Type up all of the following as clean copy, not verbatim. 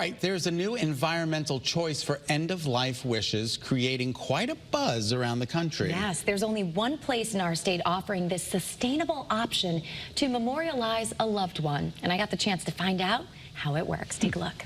Right, there's a new environmental choice for end-of-life wishes, creating quite a buzz around the country. Yes, there's only one place in our state offering this sustainable option to memorialize a loved one. And I got the chance to find out how it works. Take a look.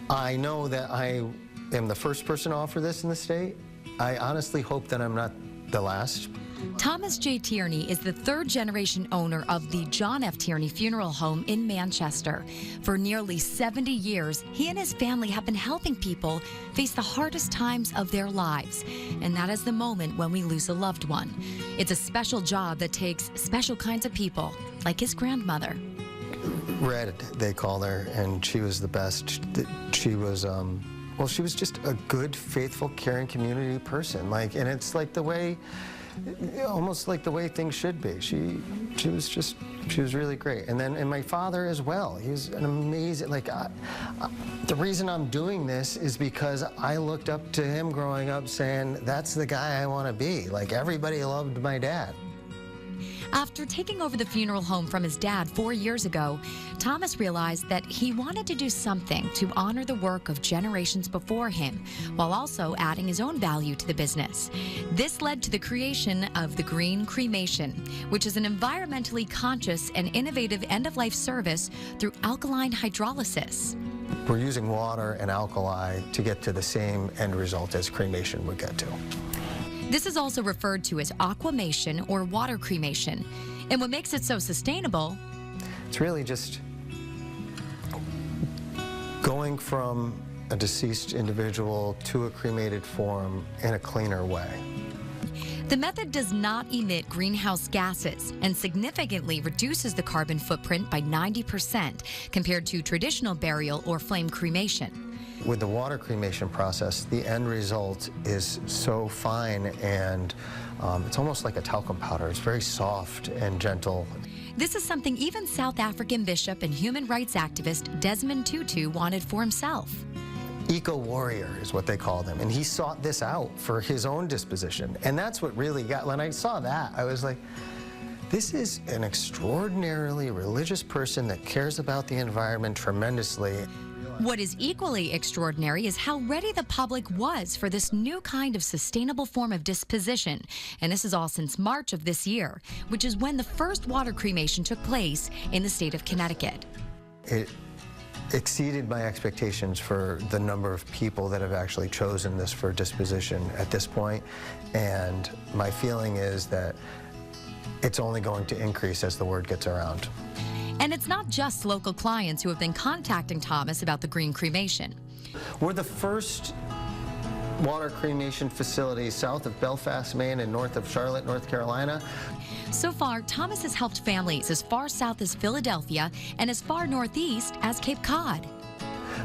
I know that I am the first person to offer this in the state. I honestly hope that I'm not the last. Thomas J. Tierney is the third-generation owner of the John F. Tierney Funeral Home in Manchester. For nearly 70 years, he and his family have been helping people face the hardest times of their lives, and that is the moment when we lose a loved one. It's a special job that takes special kinds of people, like his grandmother. Red, they call her, and she was the best. She was, well, she was just a good, faithful, caring community person. And it's like the way, almost like the way things should be. She was really great. And my father as well. He was an amazing, the reason I'm doing this is because I looked up to him growing up saying, that's the guy I want to be. Like, everybody loved my dad. After taking over the funeral home from his dad 4 years ago, Thomas realized that he wanted to do something to honor the work of generations before him, while also adding his own value to the business. This led to the creation of the Green Cremation, which is an environmentally conscious and innovative end-of-life service through alkaline hydrolysis. We're using water and alkali to get to the same end result as cremation would get to. This is also referred to as aquamation or water cremation. And what makes it so sustainable? It's really just going from a deceased individual to a cremated form in a cleaner way. The method does not emit greenhouse gases and significantly reduces the carbon footprint by 90% compared to traditional burial or flame cremation. With the water cremation process, the end result is so fine, and it's almost like a talcum powder. It's very soft and gentle. This is something even South African bishop and human rights activist Desmond Tutu wanted for himself. Eco-warrior is what they called him, and he sought this out for his own disposition. And that's what really got, when I saw that, I was like, this is an extraordinarily religious person that cares about the environment tremendously. What is equally extraordinary is how ready the public was for this new kind of sustainable form of disposition. And this is all since March of this year, which is when the first water cremation took place in the state of Connecticut. It exceeded my expectations for the number of people that have actually chosen this for disposition at this point. And my feeling is that it's only going to increase as the word gets around. And it's not just local clients who have been contacting Thomas about the Green Cremation. We're the first water cremation facility south of Belfast, Maine, and north of Charlotte, North Carolina. So far, Thomas has helped families as far south as Philadelphia and as far northeast as Cape Cod.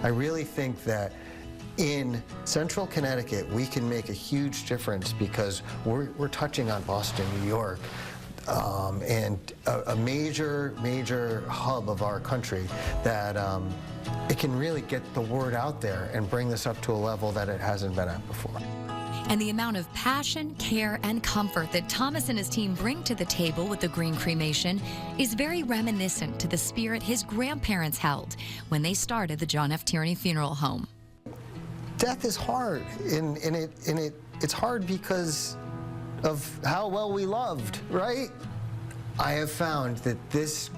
I really think that in central Connecticut, we can make a huge difference because we're touching on Boston, New York, and a major hub of our country that it can really get the word out there and bring this up to a level that it hasn't been at before. And the amount of passion, care, and comfort that Thomas and his team bring to the table with the Green Cremation is very reminiscent to the spirit his grandparents held when they started the John F. Tierney Funeral Home. Death is hard, and it's hard because of how well we loved, right? I have found that this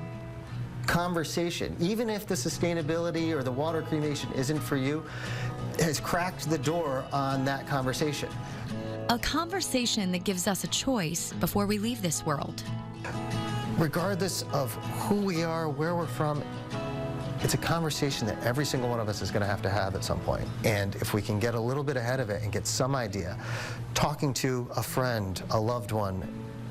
conversation, even if the sustainability or the water cremation isn't for you, has cracked the door on that conversation. A conversation that gives us a choice before we leave this world. Regardless of who we are, where we're from, it's a conversation that every single one of us is going to have at some point. And if we can get a little bit ahead of it and get some idea, talking to a friend, a loved one,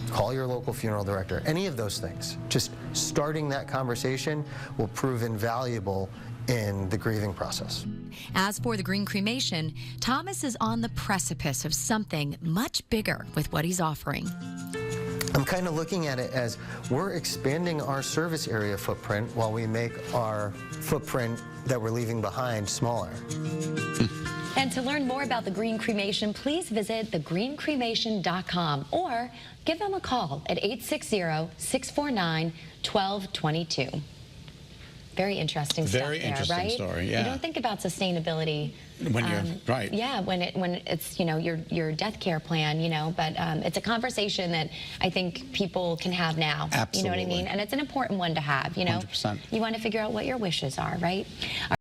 call your local funeral director, any of those things, just starting that conversation will prove invaluable in the grieving process. As for the Green Cremation, Thomas is on the precipice of something much bigger with what he's offering. I'm kind of looking at it as we're expanding our service area footprint while we make our footprint that we're leaving behind smaller. And to learn more about the Green Cremation, please visit thegreencremation.com or give them a call at 860-649-1222. Very interesting Very stuff there, interesting right? story, yeah. You don't think about sustainability When you're, right. Yeah, when it's, you know, your death care plan, you know, but it's a conversation that I think people can have now. Absolutely. You know what I mean? And it's an important one to have, you know. 100%. You want to figure out what your wishes are, right?